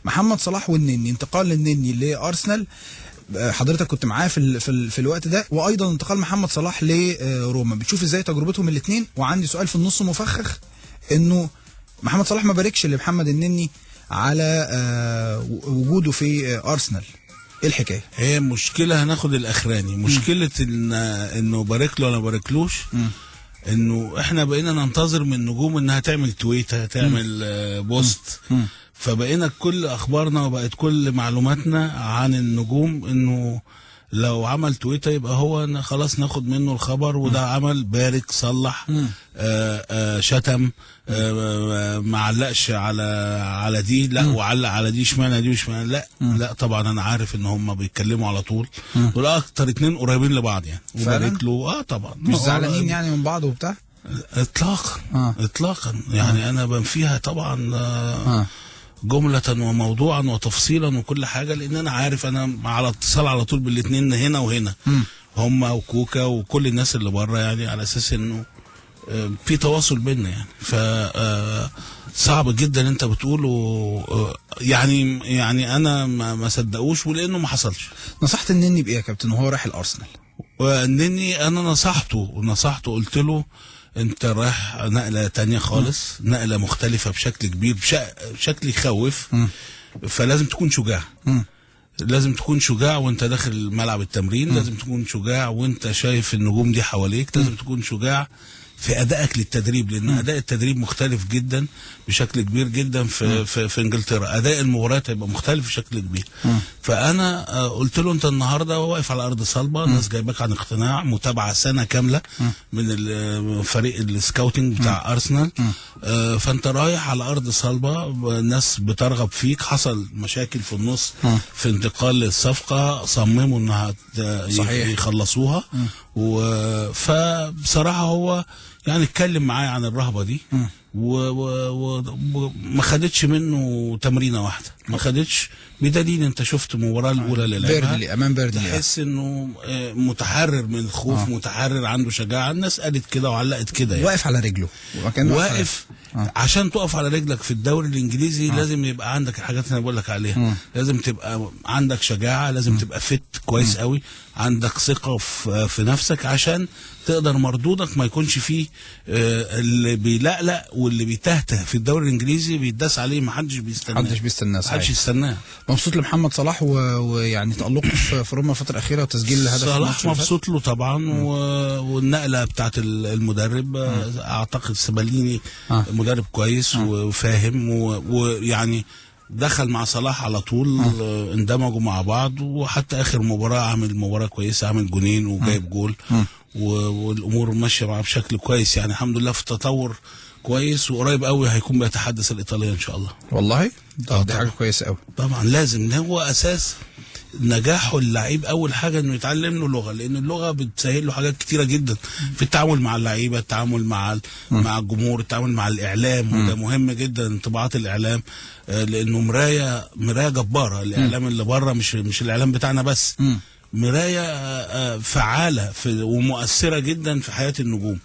محمد صلاح والنني، انتقال النني لارسنال، حضرتك كنت معاه في الوقت ده، وايضا انتقال محمد صلاح لروما، بتشوف ازاي تجربتهم الاثنين؟ وعندي سؤال في النص مفخخ، انه محمد صلاح ما باركش لمحمد النني على وجوده في ارسنال، ايه الحكايه؟ هي مشكله، هناخد الاخراني، مشكله انه بارك له ولا باركلوش، انه احنا بقينا ننتظر من النجوم انها تعمل تويته، تعمل بوست، فبقينا كل اخبارنا وبقت كل معلوماتنا عن النجوم انه لو عمل تويتر يبقى هو خلاص ناخد منه الخبر، وده عمل بارك صلح شتم، ما علقش على دي، لا وعلق على دي، اشمعنى دي واشمعنى لا. لا طبعا انا عارف ان هم بيتكلموا على طول، دول اكتر اتنين قريبين لبعض يعني، وبارك له طبعا مش زعلانين يعني من بعض وبتاع اطلاقا. اطلاقا يعني انا بنفيها طبعا جملة وموضوعا وتفصيلا وكل حاجة، لان انا عارف انا على اتصال على طول بالاتنين هنا وهنا، هم وكوكا وكل الناس اللي بره، يعني على اساس انه في تواصل بيننا يعني. ف صعب جدا انت بتقوله، يعني انا ما صدقوش، ولانه ما حصلش. نصحت النني بايه يا كابتن وهو رايح الارسنال؟ والنني انا نصحته قلت له انت رايح نقلة تانية خالص، نقلة مختلفة بشكل كبير، بشكل يخوف، فلازم تكون شجاع. لازم تكون شجاع وانت داخل ملعب التمرين، لازم تكون شجاع وانت شايف النجوم دي حواليك، لازم تكون شجاع في ادائك للتدريب، لان اداء التدريب مختلف جدا بشكل كبير جدا في انجلترا، اداء المباريات هيبقى مختلف بشكل كبير. فانا قلت له انت النهارده واقف على ارض صلبه، الناس جايباك عن اقتناع، متابعه سنه كامله من فريق السكاوتنج بتاع ارسنال، فانت رايح على ارض صلبه، الناس بترغب فيك، حصل مشاكل في النص في انتقال الصفقه، صمموا انها يخلصوها، فبصراحه هو يعني اتكلم معايا عن الرهبه دي، وما خدتش منه تمرينه واحده، ما خدتش، بدليل انت شفت المباراه الاولى اللي لعبها بيردلي امام بيردلي، تحس انه متحرر من الخوف، متحرر، عنده شجاعه، الناس قالت كده وعلقت كده يعني. واقف على رجله، واقف عشان تقف على رجلك في الدوري الانجليزي لازم يبقى عندك الحاجات اللي انا بقول لك عليها، لازم تبقى عندك شجاعه، لازم تبقى فت كويس قوي، عندك ثقه في نفسك، عشان تقدر مردودك ما يكونش فيه اللي بيلقلق واللي بيتهته في الدوري الانجليزي بيداس عليه، ما حدش بيستناه، محدش يستناه. مبسوط لمحمد صلاح ويعني تألقه في روما الفترة الأخيرة وتسجيل الهدف. صلاح مبسوط له طبعا، والنقلة بتاعت المدرب، أعتقد سباليني مدرب كويس وفاهم، ويعني دخل مع صلاح على طول، اندمجوا مع بعض، وحتى آخر مباراة عامل مباراة كويسة، عامل جونين وجايب جول، والأمور ماشية معاه بشكل كويس يعني، الحمد لله في تطور كويس، وقريب قوي هيكون بيتحدث الإيطالية إن شاء الله. والله دي حاجة كويسة قوي. طبعا لازم، هو أساس نجاحه اللعيب اول حاجه انه يتعلم له لغه، لان اللغه بتسهل له حاجات كتيره جدا في التعامل مع اللعيبه، التعامل مع الجمهور، التعامل مع الاعلام، وده مهم جدا، انطباعات الاعلام، لانه مرايه جباره، الاعلام اللي بره مش الاعلام بتاعنا بس، مرايه فعاله ومؤثره جدا في حياه النجوم.